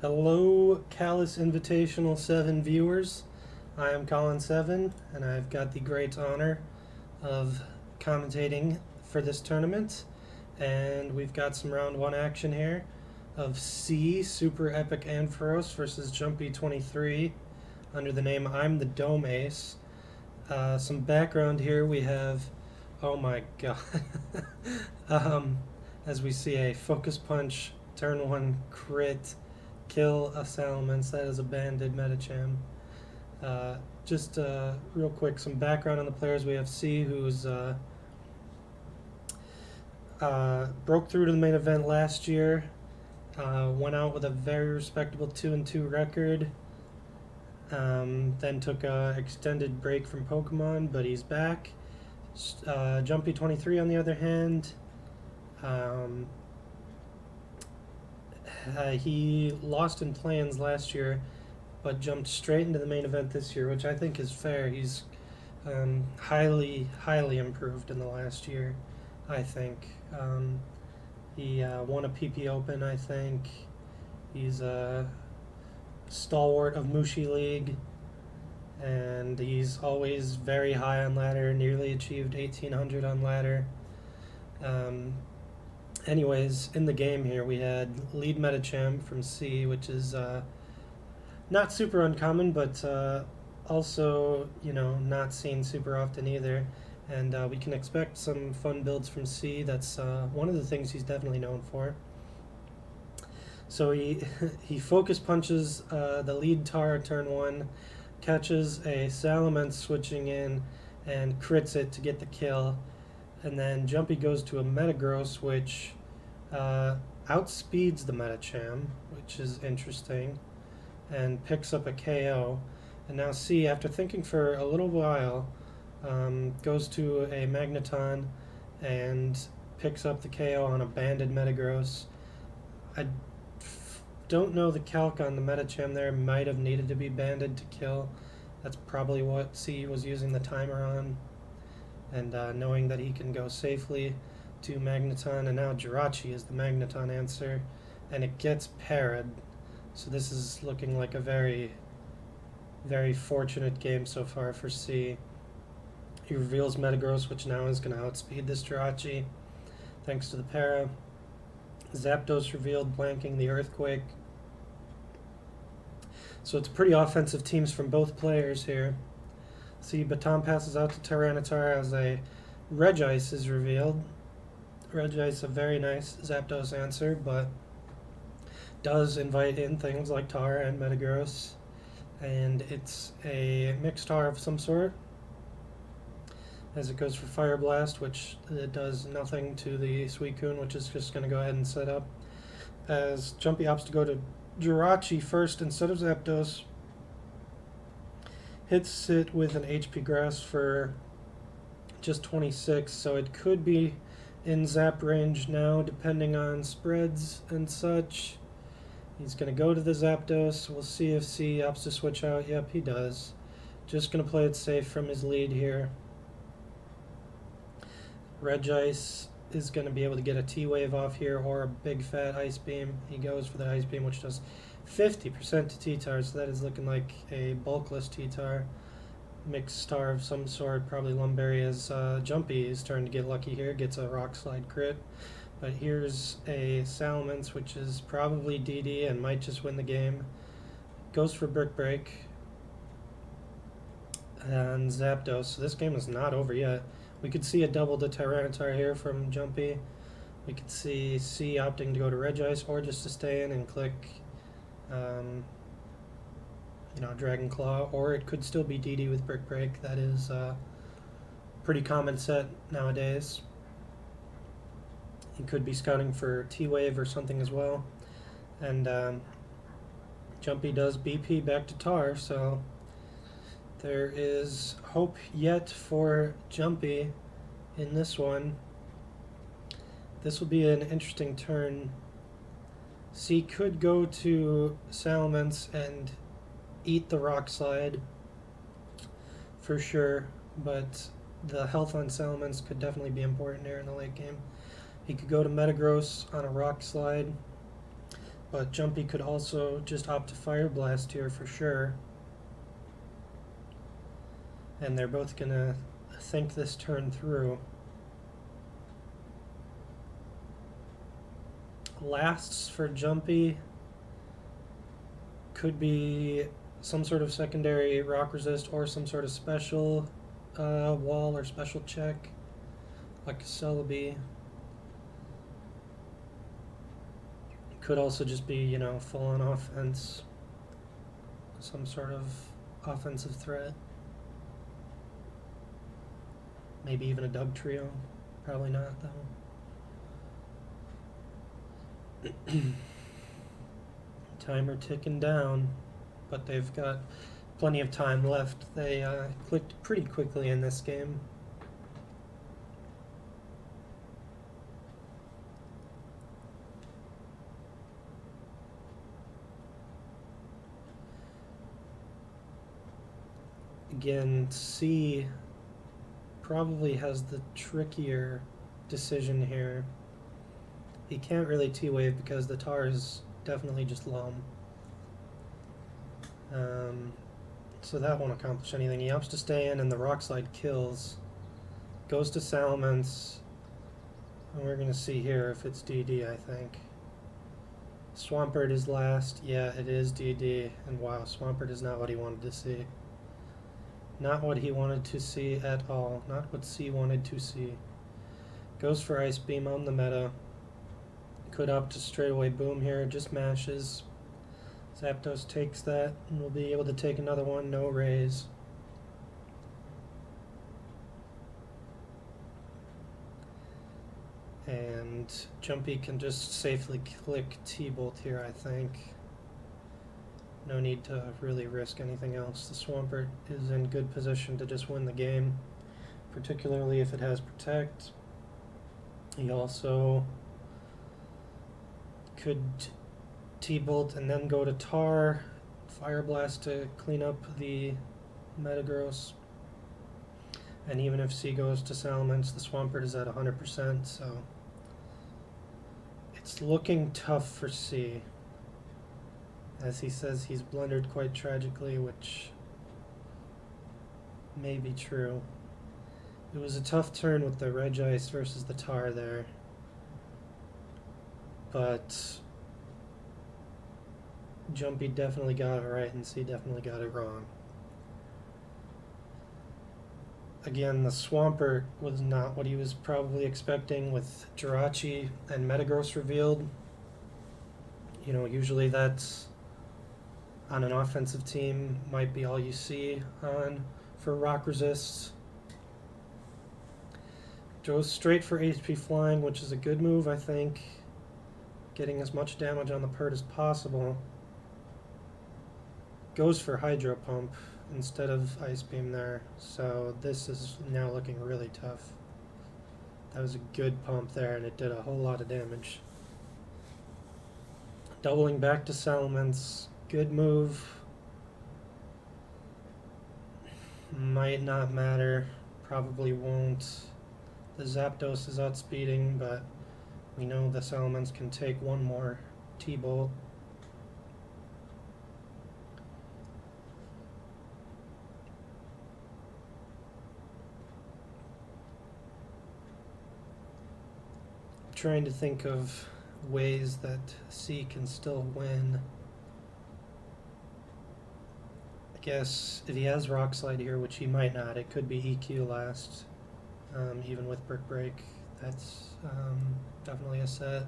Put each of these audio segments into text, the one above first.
Hello, CALLOUS Invitational 7 viewers. I am Colin7, and I've got the great honor of commentating for this tournament. And we've got some round 1 action here of C, Super Epic Ampharos versus Jumpy23 under the name I'm the Dome Ace. Some background here, we have, oh my god, as we see a Focus Punch, turn 1 crit, kill a Salamence. That is a banded Medicham. Just real quick, some background on the players. We have C, who's broke through to the main event last year, went out with a very respectable 2-2 record, then took an extended break from Pokemon, but he's back. Jumpy23, on the other hand, he lost in plans last year, but jumped straight into the main event this year, which I think is fair. He's highly improved in the last year, I think. He won a PP Open, I think. He's a stalwart of Mushi League, and he's always very high on ladder, nearly achieved 1800 on ladder. Anyways, in the game here, we had lead Medicham from C, which is not super uncommon, but also, not seen super often either. And we can expect some fun builds from C. That's one of the things he's definitely known for. So he focus punches the lead Tara turn 1, catches a Salamence switching in, and crits it to get the kill. And then Jumpy goes to a Metagross, which outspeeds the Medicham, which is interesting, and picks up a KO. And now C, after thinking for a little while, goes to a Magneton and picks up the KO on a banded Metagross. I don't know the calc on the Medicham there. Might have needed to be banded to kill. That's probably what C was using the timer on. And knowing that he can go safely to Magneton, and now Jirachi is the Magneton answer, and it gets parried. So this is looking like a very fortunate game so far for C. He reveals Metagross, which now is going to outspeed this Jirachi, thanks to the para. Zapdos revealed, blanking the Earthquake. So it's pretty offensive teams from both players here. See, Baton passes out to Tyranitar as a Regice is revealed. Regice, a very nice Zapdos answer, but does invite in things like Tar and Metagross. And it's a mixed Tar of some sort, as it goes for Fire Blast, which it does nothing to the Suicune, which is just going to go ahead and set up. As Jumpy opts to go to Jirachi first instead of Zapdos, hits it with an HP Grass for just 26, so it could be in Zap range now, depending on spreads and such. He's going to go to the Zapdos. We'll see if C opts to switch out. Yep, he does. Just going to play it safe from his lead here. Regice is going to be able to get a T-Wave off here or a big fat Ice Beam. He goes for the Ice Beam, which does 50% to T-Tar, so that is looking like a bulkless T-Tar. Mixed Star of some sort, probably Lumberry, as Jumpy is starting to get lucky here, gets a Rock Slide crit. But here's a Salamence, which is probably DD and might just win the game. Goes for Brick Break. And Zapdos. So this game is not over yet. We could see a double to Tyranitar here from Jumpy. We could see C opting to go to Regice or just to stay in and click Dragon Claw, or it could still be DD with Brick Break. That is a pretty common set nowadays. He could be scouting for T-Wave or something as well. And Jumpy does BP back to Tar, so there is hope yet for Jumpy in this one. This will be an interesting turn. C could go to Salamence and eat the Rock Slide for sure, but the health on Salamence could definitely be important here in the late game. He could go to Metagross on a Rock Slide, But Jumpy could also just opt to Fire Blast here for sure. And they're both gonna think this turn through. Lasts for Jumpy could be some sort of secondary rock resist or some sort of special wall or special check, like a Celebi. Could also just be, you know, full on offense, some sort of offensive threat. Maybe even a Dug Trio. Probably not, though. Timer ticking down, but they've got plenty of time left. They clicked pretty quickly in this game. Again, C probably has the trickier decision here. He can't really T-Wave because the tar is definitely just Lum. So that won't accomplish anything. He opts to stay in and the Rock Slide kills. Goes to Salamence. And we're going to see here if it's DD, I think. Swampert is last. Yeah, it is DD. And wow, Swampert is not what he wanted to see. Not what he wanted to see at all. Not what C wanted to see. Goes for Ice Beam on the meta. Could opt to straightaway boom here. Just mashes. Zapdos takes that and will be able to take another one. No raise. And Jumpy can just safely click T-Bolt here, I think. No need to really risk anything else. The Swampert is in good position to just win the game, particularly if it has Protect. He also could T-Bolt and then go to Tar, Fire Blast to clean up the Metagross. And even if C goes to Salamence, the Swampert is at 100%, so it's looking tough for C. As he says, he's blundered quite tragically, which may be true. It was a tough turn with the Regice versus the Tar there. But Jumpy definitely got it right and C definitely got it wrong. Again, the Swampert was not what he was probably expecting with Jirachi and Metagross revealed. You know, usually that's on an offensive team, might be all you see on for rock resists. Goes straight for HP Flying, which is a good move, I think. Getting as much damage on the Pert as possible. Goes for Hydro Pump instead of Ice Beam there, so this is now looking really tough. That was a good pump there, and it did a whole lot of damage. Doubling back to Salamence. Good move. Might not matter. Probably won't. The Zapdos is outspeeding, but we know the Salamence can take one more T-Bolt. Trying to think of ways that C can still win. I guess if he has Rock Slide here, which he might not, it could be EQ last. Even with Brick Break, that's definitely a set.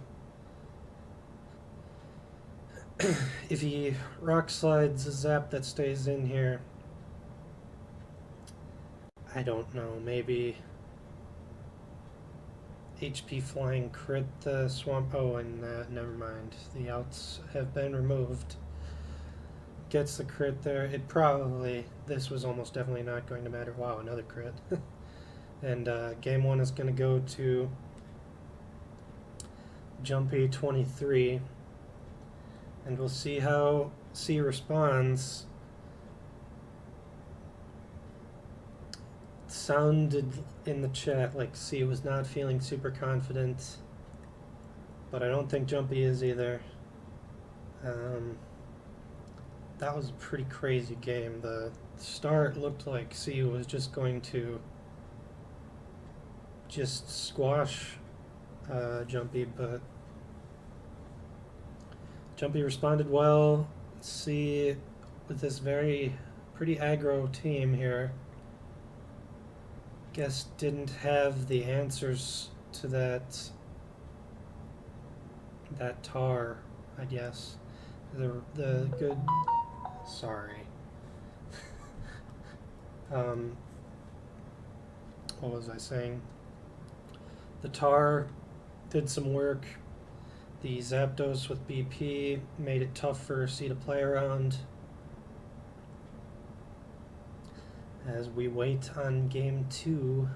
If he Rock Slides a Zap that stays in here, I don't know, maybe HP Flying crit the Swamp. Oh, and never mind. The outs have been removed. Gets the crit there. It probably, this was almost definitely not going to matter. Wow, another crit. And game one is going to go to Jumpy23. And we'll see how C responds. It sounded in the chat like C was not feeling super confident, but I don't think Jumpy is either. That was a pretty crazy game. The start looked like C was just going to just squash Jumpy, but Jumpy responded well. C, with this pretty aggro team here, guess didn't have the answers to that tar, I guess. The good, sorry. What was I saying? The tar did some work. The Zapdos with BP made it tough for C to play around. As we wait on game 2,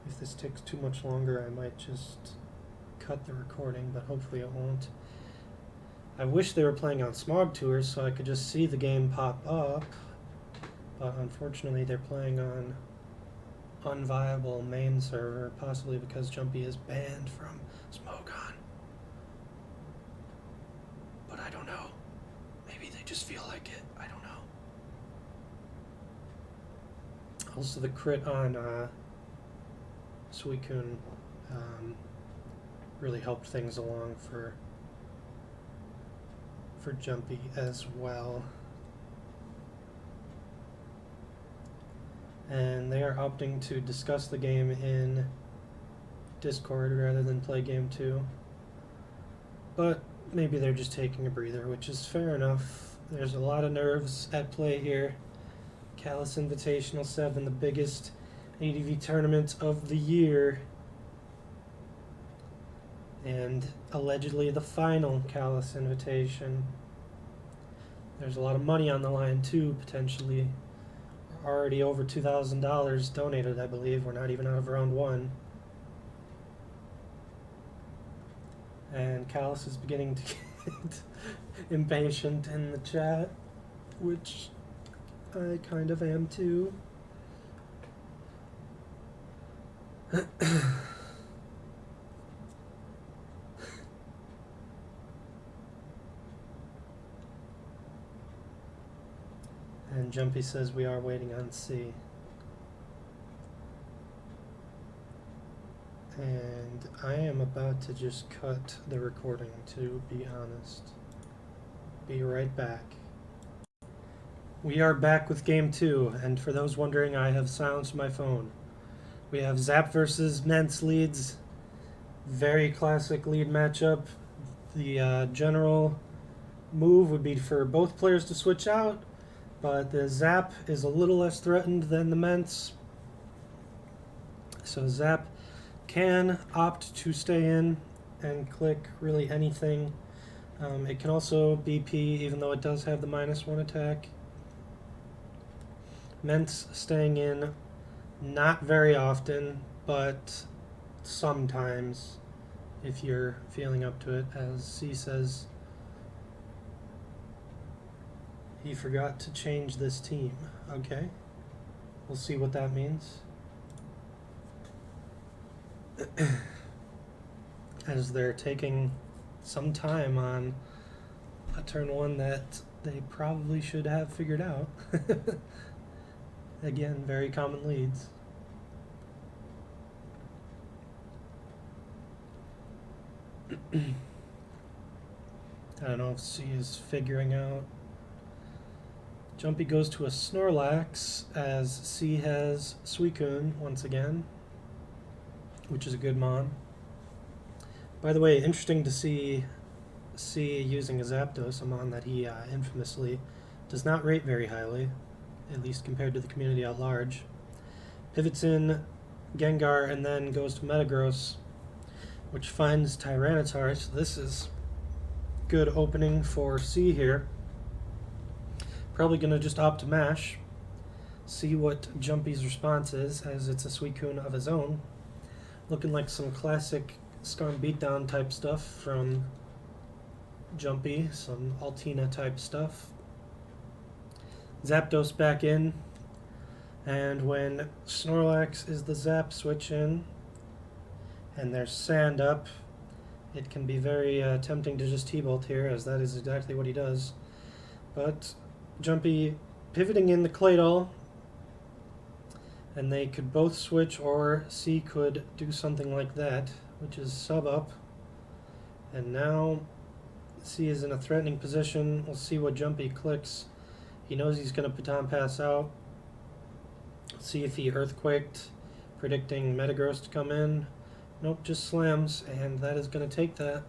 if this takes too much longer, I might just cut the recording, but hopefully it won't. I wish they were playing on Smog Tours so I could just see the game pop up, but unfortunately they're playing on unviable main server, possibly because Jumpy is banned from Smogon. But I don't know. Maybe they just feel like it. I don't know. Also, the crit on Suicune really helped things along for Jumpy as well. And they are opting to discuss the game in Discord rather than play game 2. But maybe they're just taking a breather, which is fair enough. There's a lot of nerves at play here. CALLOUS Invitational 7, the biggest ADV tournament of the year. And allegedly the final CALLOUS invitation. There's a lot of money on the line too, potentially. Already over $2,000 donated, I believe. We're not even out of round 1. And CALLOUS is beginning to get impatient in the chat, which I kind of am too. And Jumpy says we are waiting on C. And I am about to just cut the recording, to be honest. Be right back. We are back with game 2, and for those wondering, I have silenced my phone. We have Zap versus Ments leads. Very classic lead matchup. The general move would be for both players to switch out, but the Zap is a little less threatened than the Ments. So Zap can opt to stay in and click really anything. It can also BP, even though it does have the -1 attack. Ments staying in, not very often, but sometimes, if you're feeling up to it. As C says, he forgot to change this team. Okay, we'll see what that means. As they're taking some time on a turn 1 that they probably should have figured out. Again, very common leads. I don't know if C is figuring out. Jumpy goes to a Snorlax as C has Suicune once again, which is a good mon. By the way, interesting to see C using a Zapdos, a mon that he infamously does not rate very highly, at least compared to the community at large. Pivots in Gengar and then goes to Metagross, which finds Tyranitar, so this is good opening for C here. Probably going to just opt to mash, see what Jumpy's response is, as it's a Suicune of his own. Looking like some classic Skarm Beatdown type stuff from Jumpy, some Altina type stuff. Zapdos back in, and when Snorlax is the Zap switch in, and there's Sand up, It can be very tempting to just T-bolt here, as that is exactly what he does. But Jumpy pivoting in the Claydol, and they could both switch, or C could do something like that, which is sub up. And now C is in a threatening position. We'll see what Jumpy clicks. He knows he's going to baton pass out. See if he earthquaked, predicting Metagross to come in. Nope, just slams, and that is going to take that.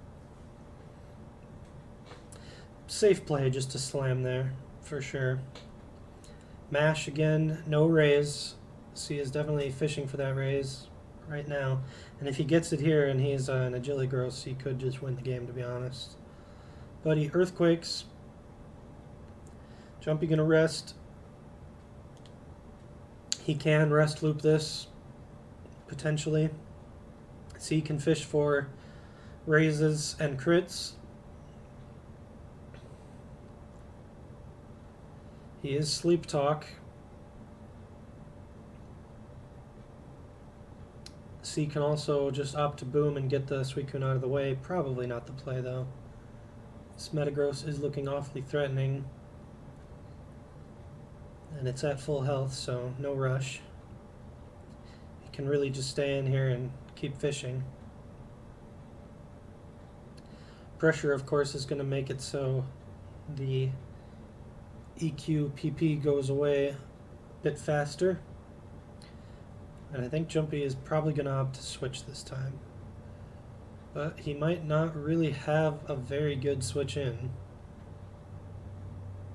Safe play just to slam there, for sure. Mash again, no raise. C is definitely fishing for that raise right now. And if he gets it here and he's an agility gross, he could just win the game, to be honest. But he earthquakes. Jumpy gonna rest. He can rest loop this, potentially. C can fish for raises and crits. He is sleep talk. C can also just opt to boom and get the Suicune out of the way. Probably not the play though. This Metagross is looking awfully threatening. And it's at full health, so no rush. He can really just stay in here and keep fishing. Pressure, of course, is going to make it so the EQ PP goes away a bit faster. And I think Jumpy is probably going to opt to switch this time. But he might not really have a very good switch in.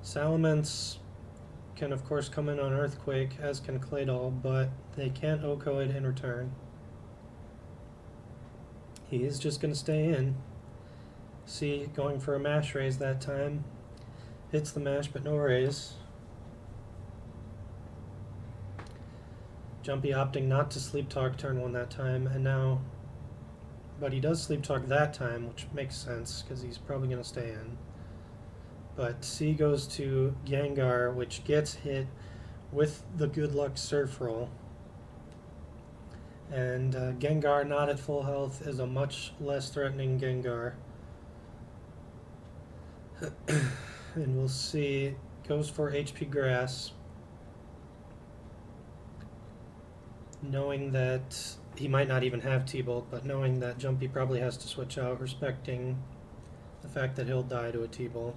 Salamence can of course come in on Earthquake, as can Claydol, but they can't OHKO it in return. He is just going to stay in. C going for a mash raise that time. Hits the mash but no raise. Jumpy opting not to sleep talk turn one that time, and now, but he does sleep talk that time, which makes sense because he's probably going to stay in. But C goes to Gengar, which gets hit with the good luck surf roll. And Gengar, not at full health, is a much less threatening Gengar. And we'll see, goes for HP Grass, knowing that he might not even have T-Bolt, but knowing that Jumpy probably has to switch out, respecting the fact that he'll die to a T-Bolt.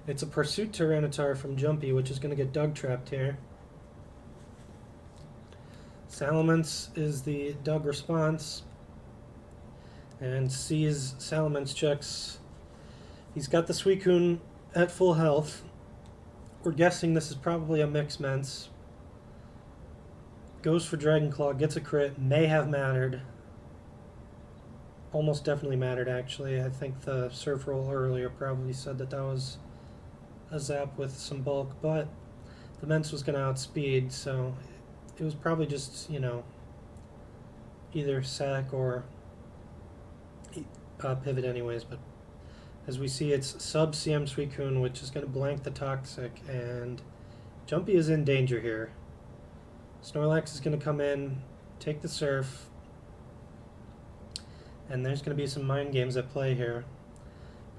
It's a Pursuit Tyranitar from Jumpy, which is going to get Doug trapped here. Salamence is the Doug response. And C's Salamence checks. He's got the Suicune at full health. We're guessing this is probably a Mix Mence. Goes for Dragon Claw, gets a crit, may have mattered. Almost definitely mattered, actually. I think the surf roll earlier probably said that that was a zap with some bulk, but the Mence was going to outspeed, so it was probably just, you know, either sack or pivot anyways. But as we see, it's sub CM Suicune, which is going to blank the Toxic, and Jumpy is in danger here. Snorlax is going to come in, take the surf, and there's going to be some mind games at play here,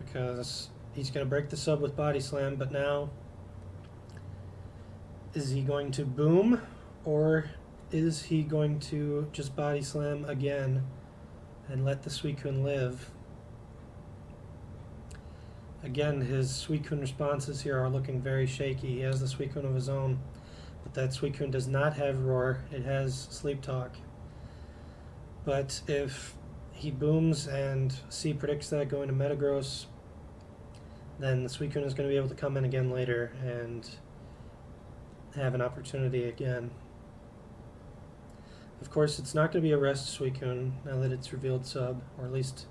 because he's going to break the sub with Body Slam, but now is he going to boom, or is he going to just Body Slam again and let the Suicune live? Again, his Suicune responses here are looking very shaky. He has the Suicune of his own, but that Suicune does not have Roar. It has Sleep Talk. But if he booms and C predicts that going to Metagross, then the Suicune is going to be able to come in again later and have an opportunity again. Of course, it's not going to be a rest Suicune now that it's revealed sub, or at least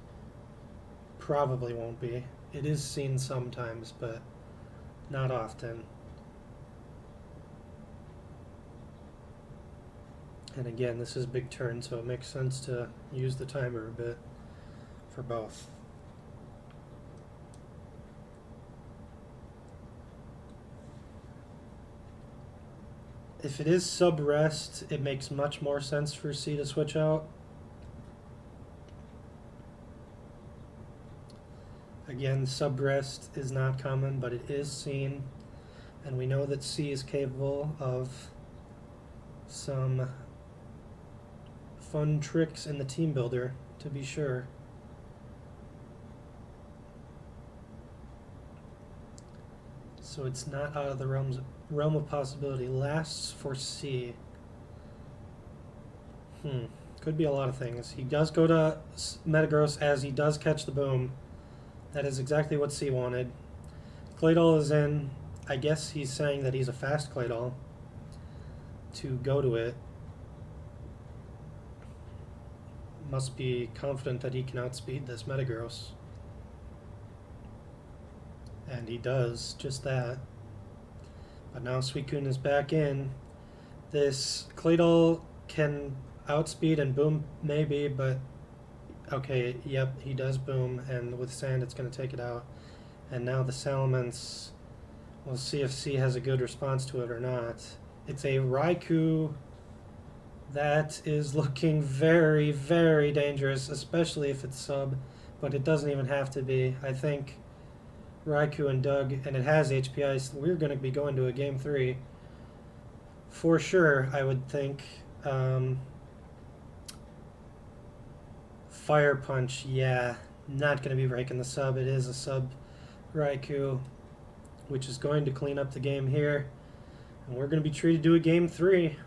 probably won't be. It is seen sometimes, but not often. And again, this is a big turn, so it makes sense to use the timer a bit for both. If it is sub-rest, it makes much more sense for C to switch out. Again, sub rest is not common, but it is seen. And we know that C is capable of some fun tricks in the team builder, to be sure. So it's not out of the realm of possibility. Lasts for C. Could be a lot of things. He does go to Metagross as he does catch the boom. That is exactly what C wanted. Claydol is in. I guess he's saying that he's a fast Claydol to go to it. Must be confident that he can outspeed this Metagross. And he does just that. But now Suicune is back in. This Claydol can outspeed and boom maybe, but okay, yep, he does boom, and with sand it's going to take it out. And now the Salamence, we'll see if C has a good response to it or not. It's a Raikou. That is looking very, very dangerous, especially if it's sub, but it doesn't even have to be. I think Raikou and Doug, and it has HPI, so we're going to be going to a Game 3 for sure, I would think. Fire Punch, yeah, not going to be breaking the sub. It is a sub Raikou, which is going to clean up the game here. And we're going to be treated to a Game 3.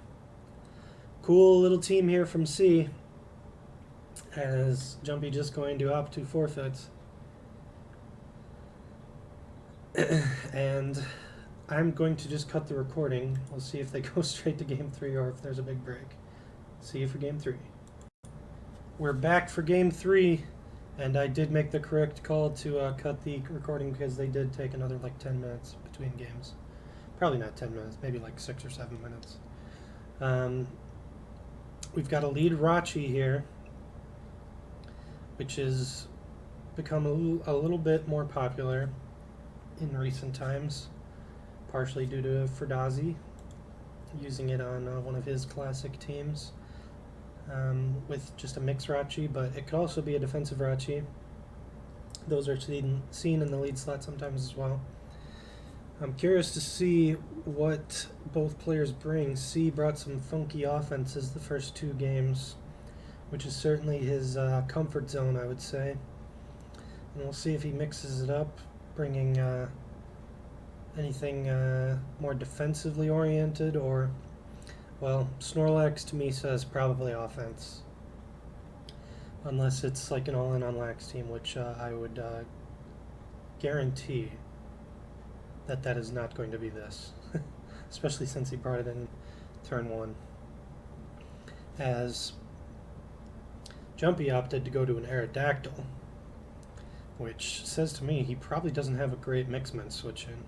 Cool little team here from C, as Jumpy just going to opt to forfeit. And I'm going to just cut the recording. We'll see if they go straight to Game 3 or if there's a big break. See you for Game 3. We're back for Game 3, and I did make the correct call to cut the recording because they did take another like 10 minutes between games. Probably not 10 minutes, maybe like 6 or 7 minutes. We've got a lead Rachi here, which has become a little bit more popular in recent times, partially due to Ferdazi using it on one of his classic teams. With just a mix Rachi, but it could also be a defensive Rachi. Those are seen in the lead slot sometimes as well. I'm curious to see what both players bring. C brought some funky offenses the first 2 games, which is certainly his comfort zone, I would say. And we'll see if he mixes it up, bringing anything more defensively oriented, or well, Snorlax to me says probably offense. Unless it's like an all-in on Lax team, which I would guarantee that that is not going to be this. Especially since he brought it in turn 1. As Jumpy opted to go to an Aerodactyl, which says to me he probably doesn't have a great Mixman switch in.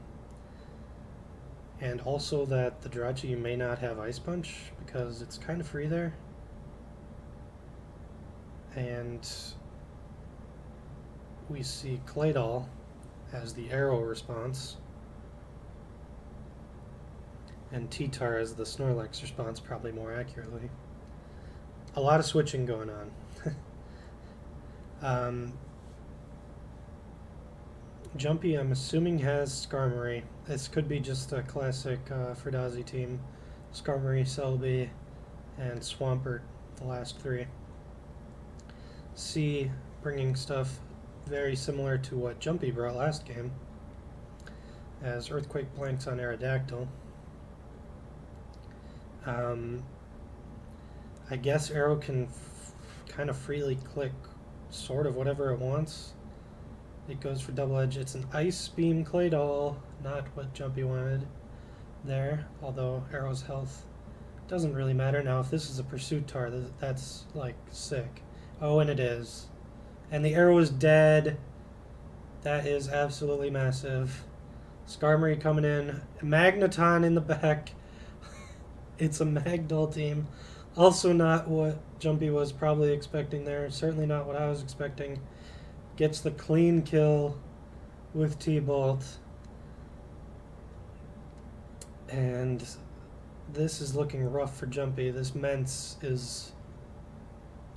And also that the Jirachi may not have Ice Punch because it's kind of free there. And we see Claydol as the arrow response, and T-Tar as the Snorlax response, probably more accurately. A lot of switching going on. Jumpy, I'm assuming, has Skarmory. This could be just a classic Ferdazi team. Skarmory, Celebi, and Swampert, the last 3. C bringing stuff very similar to what Jumpy brought last game, as Earthquake blanks on Aerodactyl. I guess Arrow can kind of freely click sort of whatever it wants. It goes for double edge. It's an Ice Beam Claydol, not what Jumpy wanted there, although Arrow's health doesn't really matter. Now, if this is a Pursuit Tar, that's like sick. Oh, and it is. And the Arrow is dead. That is absolutely massive. Skarmory coming in. Magneton in the back. It's a Magdoll team. Also not what Jumpy was probably expecting there. Certainly not what I was expecting. Gets the clean kill with T-Bolt. And this is looking rough for Jumpy. This Mence is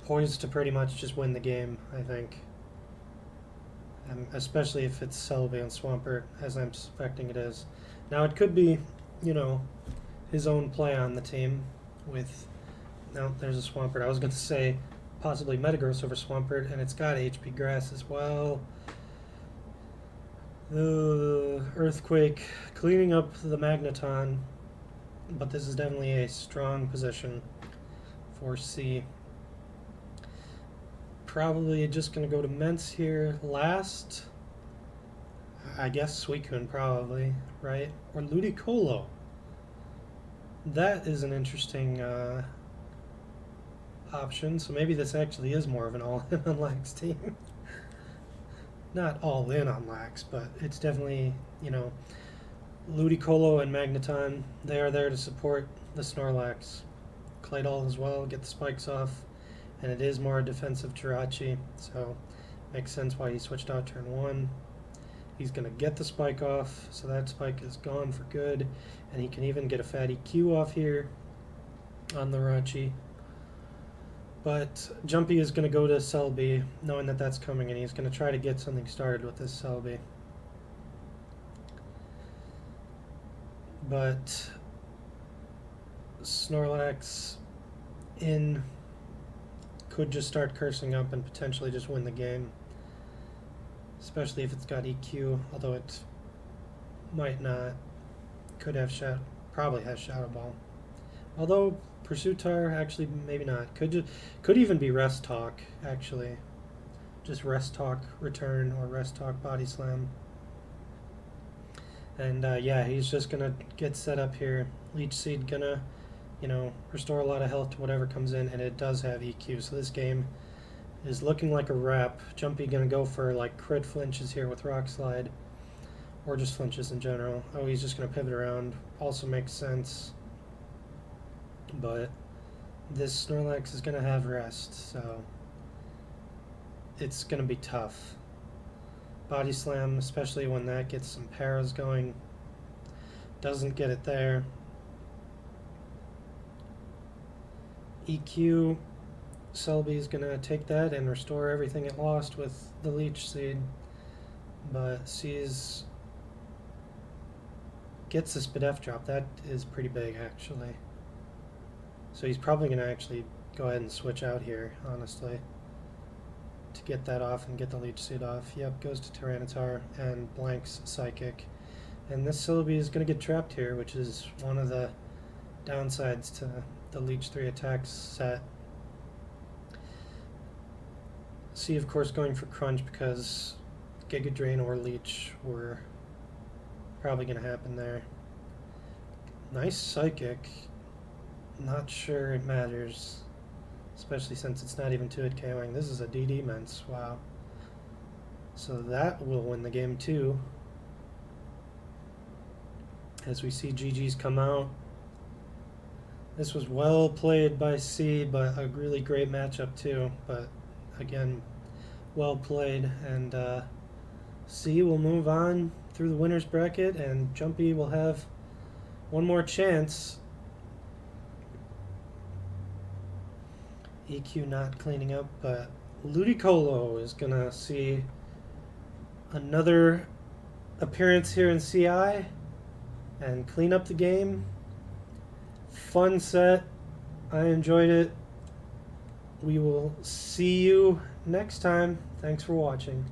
poised to pretty much just win the game, I think. especially if it's Selby and Swampert, as I'm suspecting it is. Now, it could be, you know, his own play on the team with... No, there's a Swampert. I was going to say possibly Metagross over Swampert, and it's got HP Grass as well. Earthquake, cleaning up the Magneton, but this is definitely a strong position for C. Probably just going to go to Mence here last. I guess Suicune probably, right? Or Ludicolo. That is an interesting option. So maybe this actually is more of an all-in on Lax team. Not all in on Lax, but it's definitely, you know, Ludicolo and Magneton, they are there to support the Snorlax. Claydol as well, get the spikes off. And it is more a defensive Jirachi, so makes sense why he switched out turn 1. He's going to get the spike off, so that spike is gone for good. And he can even get a fat EQ off here on the Jirachi. But Jumpy is going to go to Selby, knowing that that's coming, and he's going to try to get something started with this Selby. But Snorlax in... could just start cursing up and potentially just win the game. Especially if it's got EQ, although it might not. Could have probably has Shadow Ball. Although Pursuitar actually maybe not. Could even be Rest Talk actually. Just Rest Talk return or Rest Talk Body Slam. And yeah, he's just gonna get set up here. Leech Seed gonna, you know, restore a lot of health to whatever comes in, and it does have EQ, so this game is looking like a wrap. Jumpy gonna go for like crit flinches here with Rock Slide, or just flinches in general. Oh, he's just gonna pivot around, also makes sense. But this Snorlax is gonna have rest, so it's gonna be tough. Body Slam, especially when that gets some paras going. Doesn't get it there. EQ, Selby's gonna take that and restore everything it lost with the Leech Seed, but gets this Bidef drop. That is pretty big actually. So he's probably gonna actually go ahead and switch out here, honestly, to get that off and get the Leech Seed off. Yep, goes to Tyranitar and blanks Psychic. And this Celebi is gonna get trapped here, which is one of the downsides to the Leech 3 attacks set. C, of course, going for Crunch because Giga Drain or Leech were probably going to happen there. Nice Psychic. Not sure it matters, especially since it's not even 2-hit KOing. This is a DD Mence. Wow. So that will win the game too. As we see GG's come out. This was well played by C, but a really great matchup too. But again, well played, and C will move on through the winner's bracket, and Jumpy will have one more chance. EQ not cleaning up, but Ludicolo is gonna see another appearance here in CI and clean up the game. Fun set. I enjoyed it. We will see you next time. Thanks for watching.